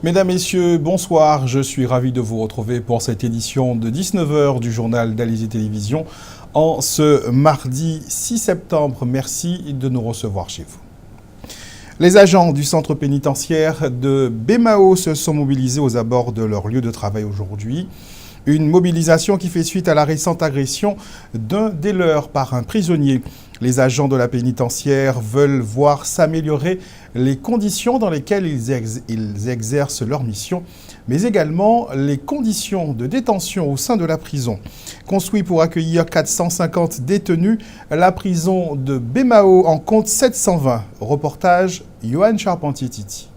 Mesdames, Messieurs, bonsoir. Je suis ravi de vous retrouver pour cette édition de 19h du journal d'Alizé Télévision en ce mardi 6 septembre. Merci de nous recevoir chez vous. Les agents du centre pénitentiaire de Bemao se sont mobilisés aux abords de leur lieu de travail aujourd'hui. Une mobilisation qui fait suite à la récente agression d'un des leurs par un prisonnier. Les agents de la pénitentiaire veulent voir s'améliorer les conditions dans lesquelles ils exercent leur mission, mais également les conditions de détention au sein de la prison. Construit pour accueillir 450 détenus, la prison de Bemao en compte 720. Reportage Yohan Charpentier-Titi.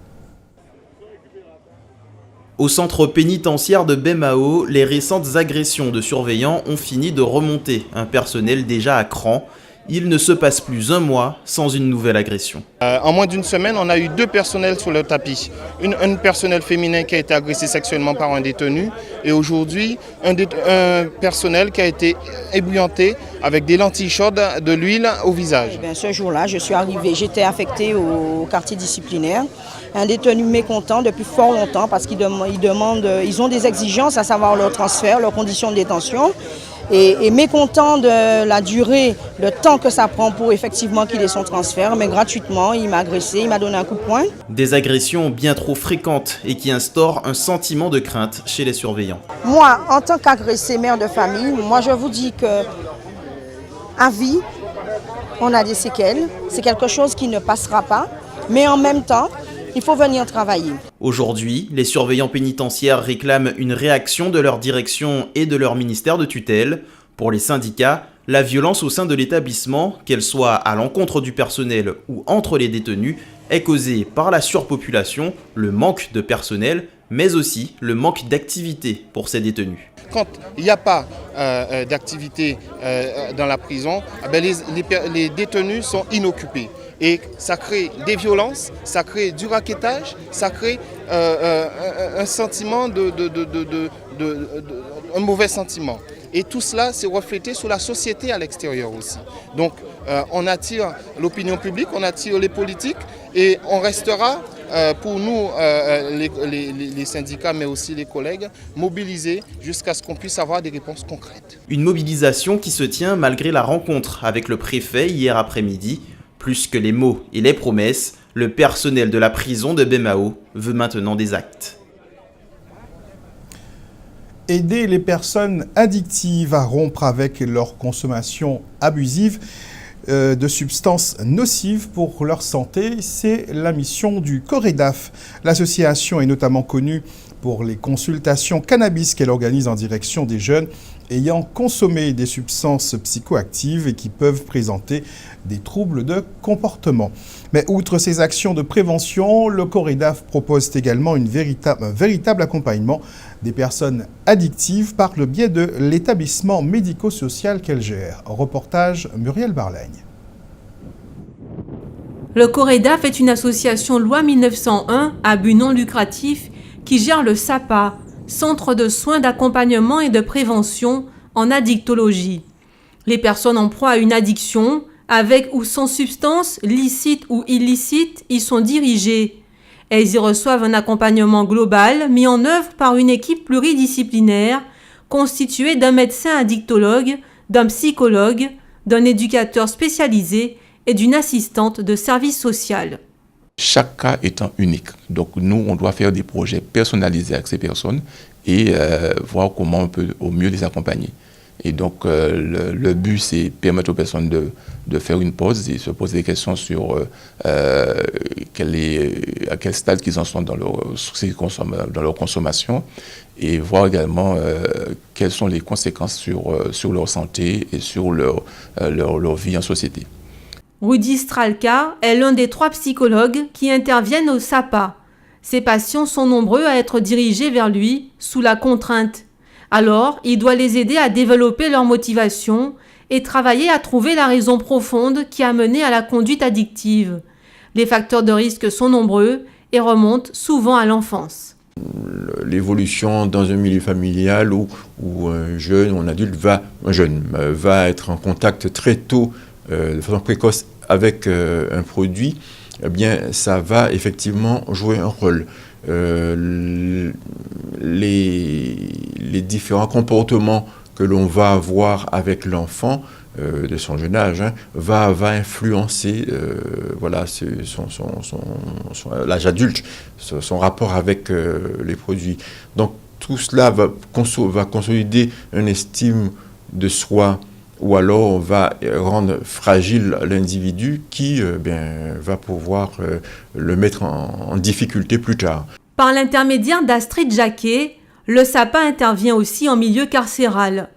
Au centre pénitentiaire de Bemao, les récentes agressions de surveillants ont fini de remonter un personnel déjà à cran. Il ne se passe plus un mois sans une nouvelle agression. En moins d'une semaine, on a eu 2 personnels sur le tapis. Un personnel féminin qui a été agressé sexuellement par un détenu et aujourd'hui, un personnel qui a été ébouillanté avec des lentilles chaudes, de l'huile au visage. Ce jour-là, je suis arrivée, j'étais affectée au quartier disciplinaire. Un détenu mécontent depuis fort longtemps parce qu'ils ont des exigences, à savoir leur transfert, leurs conditions de détention. Et mécontent de la durée, le temps que ça prend pour effectivement qu'il ait son transfert, mais gratuitement, il m'a agressé, il m'a donné un coup de poing. Des agressions bien trop fréquentes et qui instaurent un sentiment de crainte chez les surveillants. Moi, en tant qu'agressée mère de famille, moi je vous dis que à vie, on a des séquelles, c'est quelque chose qui ne passera pas, mais en même temps, il faut venir travailler. Aujourd'hui, les surveillants pénitentiaires réclament une réaction de leur direction et de leur ministère de tutelle. Pour les syndicats, la violence au sein de l'établissement, qu'elle soit à l'encontre du personnel ou entre les détenus, est causée par la surpopulation, le manque de personnel, mais aussi le manque d'activité pour ces détenus. Quand il n'y a pas d'activité dans la prison, les détenus sont inoccupés. Et ça crée des violences, ça crée du rackettage, ça crée un sentiment un mauvais sentiment. Et tout cela s'est reflété sur la société à l'extérieur aussi. Donc on attire l'opinion publique, on attire les politiques et on restera pour nous, les syndicats, mais aussi les collègues, mobilisés jusqu'à ce qu'on puisse avoir des réponses concrètes. Une mobilisation qui se tient malgré la rencontre avec le préfet hier après-midi. Plus que les mots et les promesses, le personnel de la prison de Bemao veut maintenant des actes. Aider les personnes addictives à rompre avec leur consommation abusive de substances nocives pour leur santé, c'est la mission du Coredaf. L'association est notamment connue pour les consultations cannabis qu'elle organise en direction des jeunes ayant consommé des substances psychoactives et qui peuvent présenter des troubles de comportement. Mais outre ces actions de prévention, le Coredaf propose également un véritable accompagnement des personnes addictives par le biais de l'établissement médico-social qu'elle gère. Reportage Muriel Barlaigne. Le Coredaf est une association loi 1901 à but non lucratif qui gère le SAPA, Centre de soins d'accompagnement et de prévention en addictologie. Les personnes en proie à une addiction, avec ou sans substance, licite ou illicite, y sont dirigées. Elles y reçoivent un accompagnement global mis en œuvre par une équipe pluridisciplinaire constituée d'un médecin addictologue, d'un psychologue, d'un éducateur spécialisé et d'une assistante de service social. Chaque cas étant unique. Donc nous, on doit faire des projets personnalisés avec ces personnes et voir comment on peut au mieux les accompagner. Et donc le but, c'est permettre aux personnes de faire une pause et se poser des questions sur à quel stade qu'ils en sont dans leur consommation et voir également quelles sont les conséquences sur leur santé et sur leur vie en société. Rudy Stralka est l'un des 3 psychologues qui interviennent au SAPA. Ses patients sont nombreux à être dirigés vers lui sous la contrainte. Alors, il doit les aider à développer leur motivation et travailler à trouver la raison profonde qui a mené à la conduite addictive. Les facteurs de risque sont nombreux et remontent souvent à l'enfance. L'évolution dans un milieu familial où un jeune ou un adulte va être en contact très tôt, de façon précoce, avec un produit eh bien, ça va effectivement jouer un rôle. Les différents comportements que l'on va avoir avec l'enfant de son jeune âge va influencer l'âge adulte, son rapport avec les produits. Donc tout cela va consolider une estime de soi, ou alors on va rendre fragile l'individu qui va pouvoir le mettre en difficulté plus tard. Par l'intermédiaire d'Astrid Jacquet, le SAPA intervient aussi en milieu carcéral.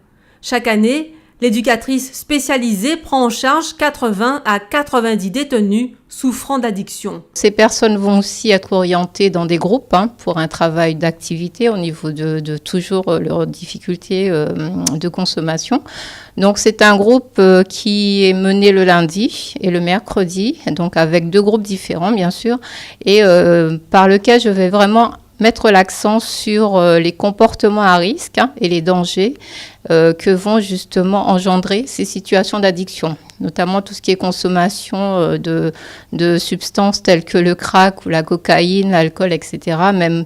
Chaque année, l'éducatrice spécialisée prend en charge 80 à 90 détenus souffrant d'addiction. Ces personnes vont aussi être orientées dans des groupes pour un travail d'activité au niveau de toujours leurs difficultés de consommation. Donc c'est un groupe qui est mené le lundi et le mercredi, donc avec 2 groupes différents bien sûr, et par lequel je vais vraiment mettre l'accent sur les comportements à risque et les dangers que vont justement engendrer ces situations d'addiction, notamment tout ce qui est consommation de substances telles que le crack ou la cocaïne, l'alcool, etc., même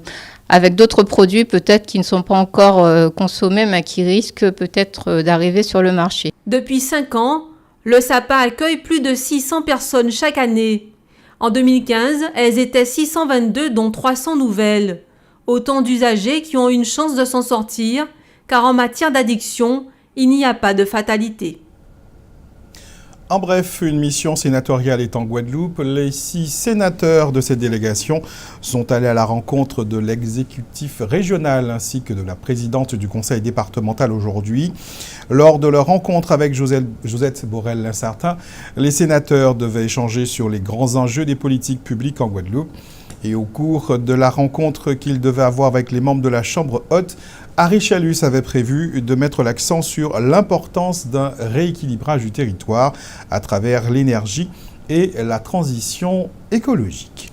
avec d'autres produits peut-être qui ne sont pas encore consommés, mais qui risquent peut-être d'arriver sur le marché. Depuis 5 ans, le SAPA accueille plus de 600 personnes chaque année. En 2015, elles étaient 622, dont 300 nouvelles. Autant d'usagers qui ont une chance de s'en sortir, car en matière d'addiction, il n'y a pas de fatalité. En bref, une mission sénatoriale est en Guadeloupe. Les 6 sénateurs de cette délégation sont allés à la rencontre de l'exécutif régional ainsi que de la présidente du conseil départemental aujourd'hui. Lors de leur rencontre avec Josette Borel-Linsartin, les sénateurs devaient échanger sur les grands enjeux des politiques publiques en Guadeloupe. Et au cours de la rencontre qu'ils devaient avoir avec les membres de la Chambre haute, Harry Chalus avait prévu de mettre l'accent sur l'importance d'un rééquilibrage du territoire à travers l'énergie et la transition écologique.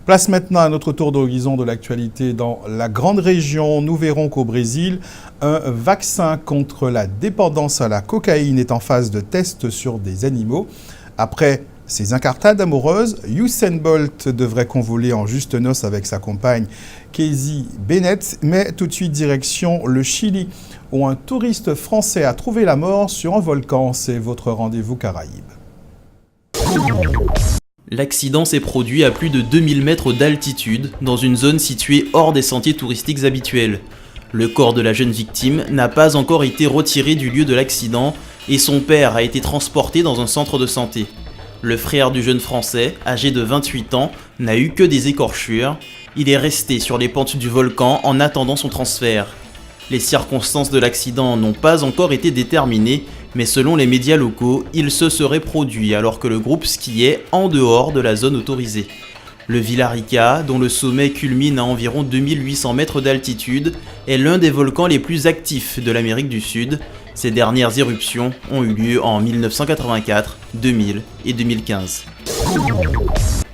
Place maintenant à notre tour d'horizon de l'actualité dans la grande région. Nous verrons qu'au Brésil, un vaccin contre la dépendance à la cocaïne est en phase de test sur des animaux. Après ces incartades amoureuses, Usain Bolt devrait convoler en juste noces avec sa compagne Casey Bennett, mais tout de suite direction le Chili, où un touriste français a trouvé la mort sur un volcan. C'est votre rendez-vous Caraïbes. L'accident s'est produit à plus de 2000 mètres d'altitude, dans une zone située hors des sentiers touristiques habituels. Le corps de la jeune victime n'a pas encore été retiré du lieu de l'accident et son père a été transporté dans un centre de santé. Le frère du jeune Français, âgé de 28 ans, n'a eu que des écorchures. Il est resté sur les pentes du volcan en attendant son transfert. Les circonstances de l'accident n'ont pas encore été déterminées, mais selon les médias locaux, il se serait produit alors que le groupe skiait en dehors de la zone autorisée. Le Villarrica, dont le sommet culmine à environ 2800 mètres d'altitude, est l'un des volcans les plus actifs de l'Amérique du Sud. Ces dernières éruptions ont eu lieu en 1984, 2000 et 2015.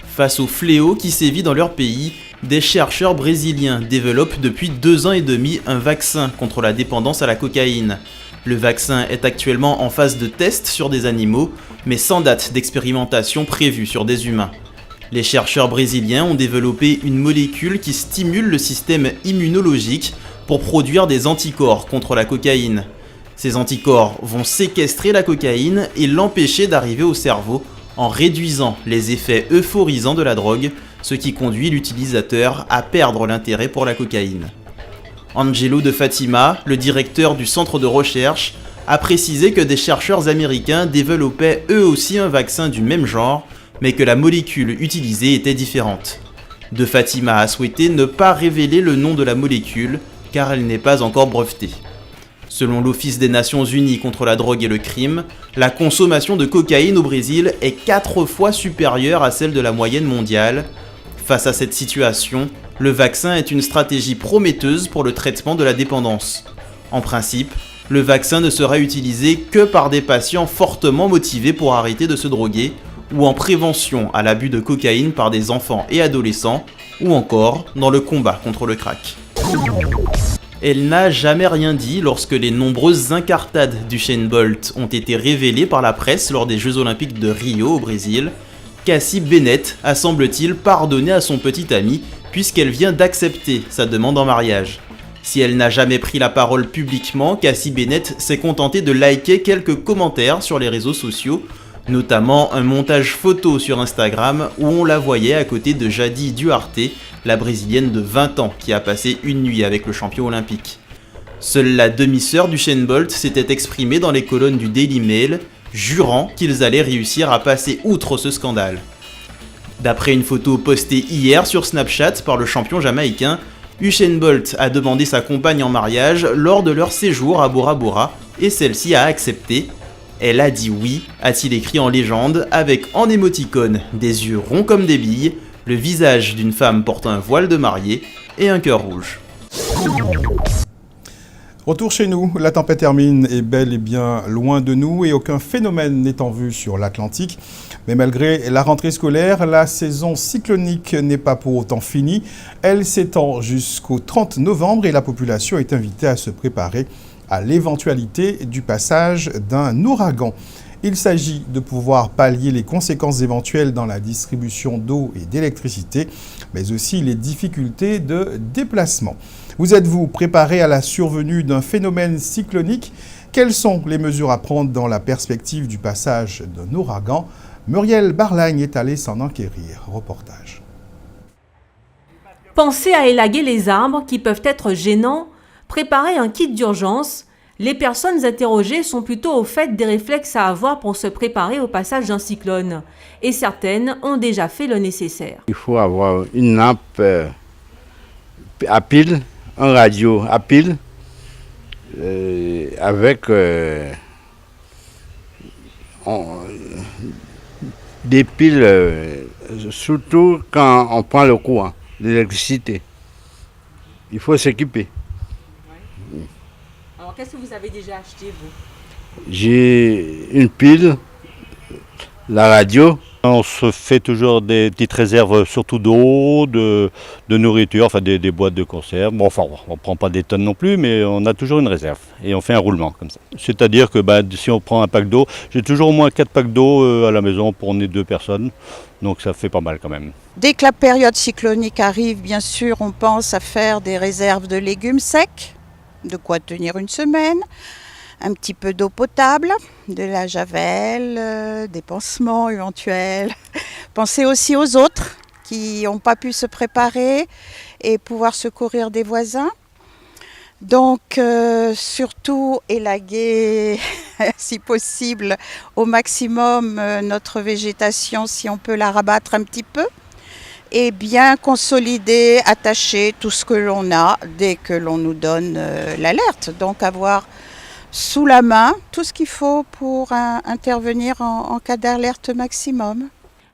Face au fléau qui sévit dans leur pays, des chercheurs brésiliens développent depuis 2 ans et demi un vaccin contre la dépendance à la cocaïne. Le vaccin est actuellement en phase de test sur des animaux, mais sans date d'expérimentation prévue sur des humains. Les chercheurs brésiliens ont développé une molécule qui stimule le système immunologique pour produire des anticorps contre la cocaïne. Ces anticorps vont séquestrer la cocaïne et l'empêcher d'arriver au cerveau en réduisant les effets euphorisants de la drogue, ce qui conduit l'utilisateur à perdre l'intérêt pour la cocaïne. Angelo de Fatima, le directeur du centre de recherche, a précisé que des chercheurs américains développaient eux aussi un vaccin du même genre, mais que la molécule utilisée était différente. De Fatima a souhaité ne pas révéler le nom de la molécule, car elle n'est pas encore brevetée. Selon l'Office des Nations Unies contre la drogue et le crime, la consommation de cocaïne au Brésil est 4 fois supérieure à celle de la moyenne mondiale. Face à cette situation, le vaccin est une stratégie prometteuse pour le traitement de la dépendance. En principe, le vaccin ne sera utilisé que par des patients fortement motivés pour arrêter de se droguer, ou en prévention à l'abus de cocaïne par des enfants et adolescents, ou encore dans le combat contre le crack. Elle n'a jamais rien dit lorsque les nombreuses incartades d'Usain Bolt ont été révélées par la presse lors des Jeux Olympiques de Rio au Brésil. Cassie Bennett a semble-t-il pardonné à son petit ami puisqu'elle vient d'accepter sa demande en mariage. Si elle n'a jamais pris la parole publiquement, Cassie Bennett s'est contentée de liker quelques commentaires sur les réseaux sociaux, notamment un montage photo sur Instagram où on la voyait à côté de Jadi Duarte, la brésilienne de 20 ans qui a passé une nuit avec le champion olympique. Seule la demi-sœur d'Usain Bolt s'était exprimée dans les colonnes du Daily Mail, jurant qu'ils allaient réussir à passer outre ce scandale. D'après une photo postée hier sur Snapchat par le champion jamaïcain, Usain Bolt a demandé sa compagne en mariage lors de leur séjour à Bora Bora et celle-ci a accepté. Elle a dit oui, a-t-il écrit en légende, avec en émoticône des yeux ronds comme des billes, le visage d'une femme portant un voile de mariée et un cœur rouge. Retour chez nous, la tempête Hermine est bel et bien loin de nous et aucun phénomène n'est en vue sur l'Atlantique. Mais malgré la rentrée scolaire, la saison cyclonique n'est pas pour autant finie. Elle s'étend jusqu'au 30 novembre et la population est invitée à se préparer à l'éventualité du passage d'un ouragan. Il s'agit de pouvoir pallier les conséquences éventuelles dans la distribution d'eau et d'électricité, mais aussi les difficultés de déplacement. Vous êtes-vous préparé à la survenue d'un phénomène cyclonique? Quelles sont les mesures à prendre dans la perspective du passage d'un ouragan? Muriel Barlagne est allée s'en enquérir. Reportage. Pensez à élaguer les arbres qui peuvent être gênants, préparer un kit d'urgence. Les personnes interrogées sont plutôt au fait des réflexes à avoir pour se préparer au passage d'un cyclone. Et certaines ont déjà fait le nécessaire. Il faut avoir une lampe à pile, un radio à pile, avec des piles, surtout quand on prend le courant, l'électricité. Il faut s'équiper. Alors, qu'est-ce que vous avez déjà acheté, vous? J'ai une pile, la radio. On se fait toujours des petites réserves, surtout d'eau, de nourriture, enfin des boîtes de conserve. Bon, enfin, on ne prend pas des tonnes non plus, mais on a toujours une réserve. Et on fait un roulement comme ça. C'est-à-dire que si on prend un pack d'eau, j'ai toujours au moins 4 packs d'eau à la maison pour on est 2 personnes. Donc ça fait pas mal quand même. Dès que la période cyclonique arrive, bien sûr, on pense à faire des réserves de légumes secs, de quoi tenir une semaine. Un petit peu d'eau potable, de la javel, des pansements éventuels. Pensez aussi aux autres qui n'ont pas pu se préparer et pouvoir secourir des voisins. Donc surtout élaguer si possible au maximum notre végétation si on peut la rabattre un petit peu. Et bien consolider, attacher tout ce que l'on a dès que l'on nous donne l'alerte. Donc avoir sous la main tout ce qu'il faut pour intervenir en cas d'alerte maximum.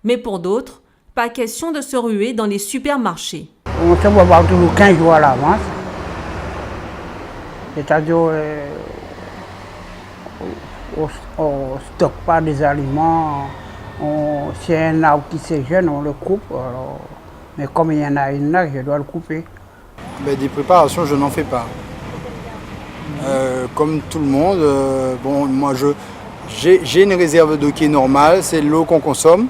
Mais pour d'autres, pas question de se ruer dans les supermarchés. On se voit toujours 15 jours à l'avance. C'est-à-dire on ne stocke pas des aliments. Si un arbre qui se jeune, on le coupe. Alors, mais comme il y en a une là, je dois le couper. Des préparations, je n'en fais pas. Comme tout le monde, moi j'ai une réserve d'eau qui est normale, c'est l'eau qu'on consomme.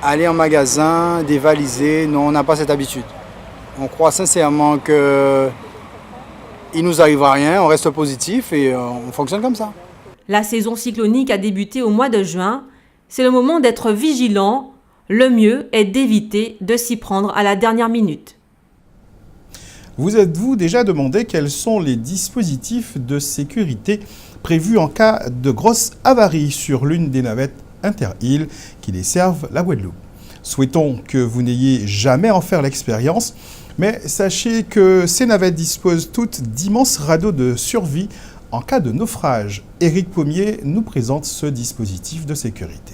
Aller en magasin, dévaliser, non, on n'a pas cette habitude. On croit sincèrement qu'il ne nous arrivera rien, on reste positif et on fonctionne comme ça. La saison cyclonique a débuté au mois de juin. C'est le moment d'être vigilant. Le mieux est d'éviter de s'y prendre à la dernière minute. Vous êtes-vous déjà demandé quels sont les dispositifs de sécurité prévus en cas de grosse avarie sur l'une des navettes inter-îles qui desservent la Guadeloupe? Souhaitons que vous n'ayez jamais à en faire l'expérience, mais sachez que ces navettes disposent toutes d'immenses radeaux de survie en cas de naufrage. Éric Pommier nous présente ce dispositif de sécurité.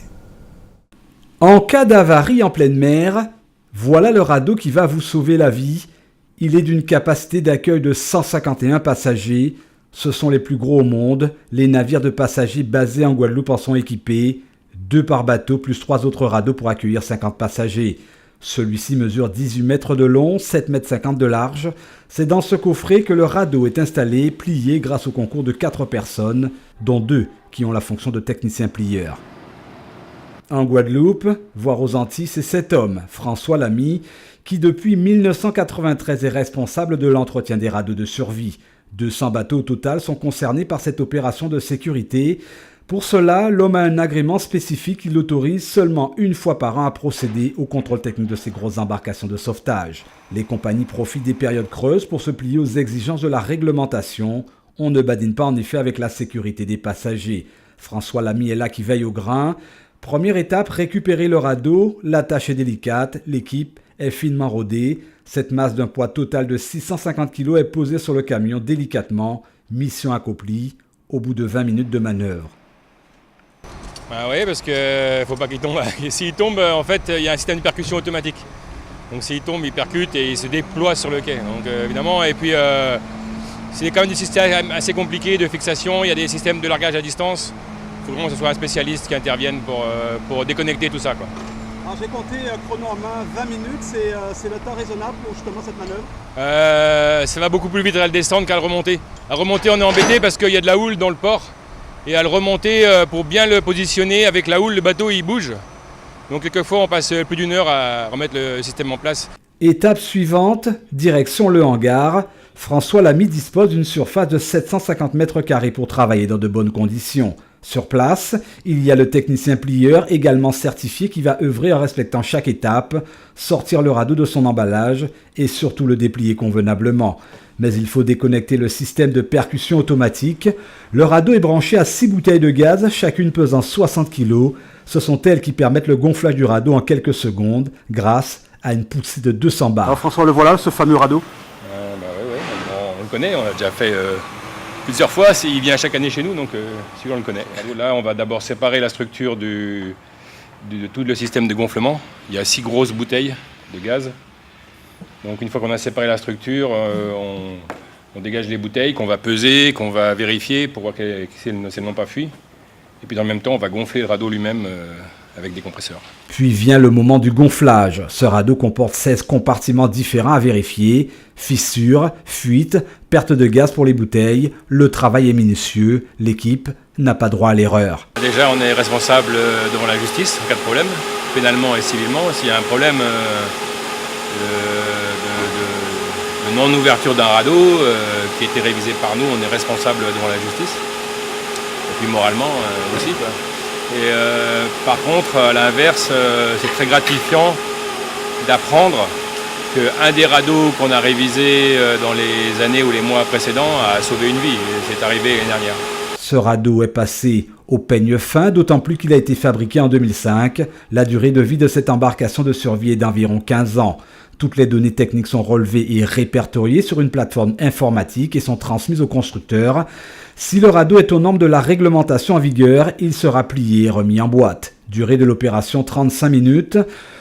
En cas d'avarie en pleine mer, voilà le radeau qui va vous sauver la vie. Il est d'une capacité d'accueil de 151 passagers. Ce sont les plus gros au monde. Les navires de passagers basés en Guadeloupe en sont équipés. 2 par bateau plus 3 autres radeaux pour accueillir 50 passagers. Celui-ci mesure 18 mètres de long, 7,50 mètres de large. C'est dans ce coffret que le radeau est installé, plié grâce au concours de 4 personnes, dont 2 qui ont la fonction de technicien plieur. En Guadeloupe, voire aux Antilles, c'est cet homme, François Lamy, qui depuis 1993 est responsable de l'entretien des radeaux de survie. 200 bateaux au total sont concernés par cette opération de sécurité. Pour cela, l'homme a un agrément spécifique qui l'autorise seulement une fois par an à procéder au contrôle technique de ces grosses embarcations de sauvetage. Les compagnies profitent des périodes creuses pour se plier aux exigences de la réglementation. On ne badine pas en effet avec la sécurité des passagers. François Lamy est là qui veille au grain. Première étape, récupérer le radeau. La tâche est délicate, l'équipe est finement rodée. Cette masse d'un poids total de 650 kg est posée sur le camion délicatement. Mission accomplie au bout de 20 minutes de manœuvre. Ah oui, parce qu'il ne faut pas qu'il tombe. S'il tombe, en fait, il y a un système de percussion automatique. Donc s'il tombe, il percute et il se déploie sur le quai. Donc évidemment, et puis c'est quand même des systèmes assez compliqués de fixation. Il y a des systèmes de largage à distance. Il faut vraiment que ce soit un spécialiste qui intervienne pour déconnecter tout ça, quoi. Alors j'ai compté chrono en main 20 minutes, c'est le temps raisonnable pour justement cette manœuvre? Ça va beaucoup plus vite à le descendre qu'à le remonter. À remonter, on est embêté parce qu'il y a de la houle dans le port. Et à le remonter, pour bien le positionner, avec la houle, le bateau il bouge. Donc quelquefois on passe plus d'une heure à remettre le système en place. Étape suivante, direction le hangar. François Lamy dispose d'une surface de 750 m² pour travailler dans de bonnes conditions. Sur place, il y a le technicien plieur également certifié qui va œuvrer en respectant chaque étape, sortir le radeau de son emballage et surtout le déplier convenablement. Mais il faut déconnecter le système de percussion automatique. Le radeau est branché à 6 bouteilles de gaz, chacune pesant 60 kg. Ce sont elles qui permettent le gonflage du radeau en quelques secondes grâce à une poussée de 200 bars. Alors François, le voilà, ce fameux radeau. On le connaît, on l'a déjà fait plusieurs fois. Il vient chaque année chez nous, donc celui-là on le connaît. Là, on va d'abord séparer la structure de tout le système de gonflement. Il y a 6 grosses bouteilles de gaz. Donc une fois qu'on a séparé la structure, on dégage les bouteilles qu'on va peser, qu'on va vérifier pour voir qu'elles n'ont pas fui. Et puis dans le même temps, on va gonfler le radeau lui-même avec des compresseurs. Puis vient le moment du gonflage. Ce radeau comporte 16 compartiments différents à vérifier. Fissures, fuites, perte de gaz pour les bouteilles. Le travail est minutieux. L'équipe n'a pas droit à l'erreur. Déjà, on est responsable devant la justice en cas de problème, pénalement et civilement. S'il y a un problème de non-ouverture d'un radeau qui a été révisé par nous, on est responsable devant la justice. Et puis moralement aussi, quoi. Et par contre, à l'inverse, c'est très gratifiant d'apprendre qu'un des radeaux qu'on a révisé dans les années ou les mois précédents a sauvé une vie. C'est arrivé l'année dernière. Ce radeau est passé au peigne fin, d'autant plus qu'il a été fabriqué en 2005. La durée de vie de cette embarcation de survie est d'environ 15 ans. Toutes les données techniques sont relevées et répertoriées sur une plateforme informatique et sont transmises au constructeur. Si le radeau est aux normes de la réglementation en vigueur, il sera plié et remis en boîte. Durée de l'opération 35 minutes.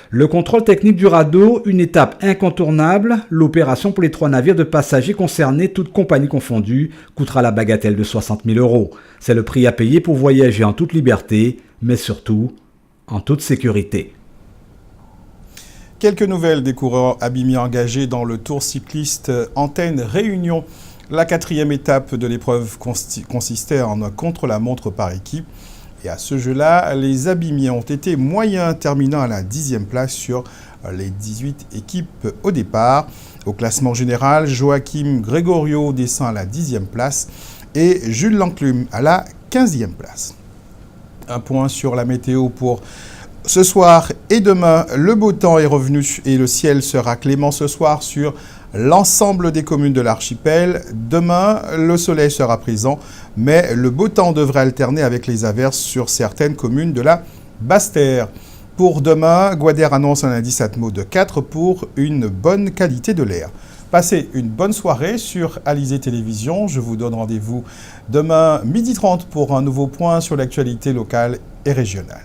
Le contrôle technique du radeau, une étape incontournable. L'opération pour les 3 navires de passagers concernés, toutes compagnies confondues, coûtera la bagatelle de 60 000 €. C'est le prix à payer pour voyager en toute liberté, mais surtout en toute sécurité. Quelques nouvelles des coureurs abîmés engagés dans le Tour cycliste Antenne Réunion. La 4e étape de l'épreuve consistait en un contre-la-montre par équipe. Et à ce jeu-là, les abîmés ont été moyens, terminant à la 10e place sur les 18 équipes au départ. Au classement général, Joachim Gregorio descend à la 10e place et Jules Lanclume à la 15e place. Un point sur la météo pour ce soir et demain. Le beau temps est revenu et le ciel sera clément ce soir sur l'ensemble des communes de l'archipel. Demain, le soleil sera présent, mais le beau temps devrait alterner avec les averses sur certaines communes de la Basse-Terre. Pour demain, Guader annonce un indice Atmo de 4 pour une bonne qualité de l'air. Passez une bonne soirée sur Alizé Télévision. Je vous donne rendez-vous demain 12h30 pour un nouveau point sur l'actualité locale et régionale.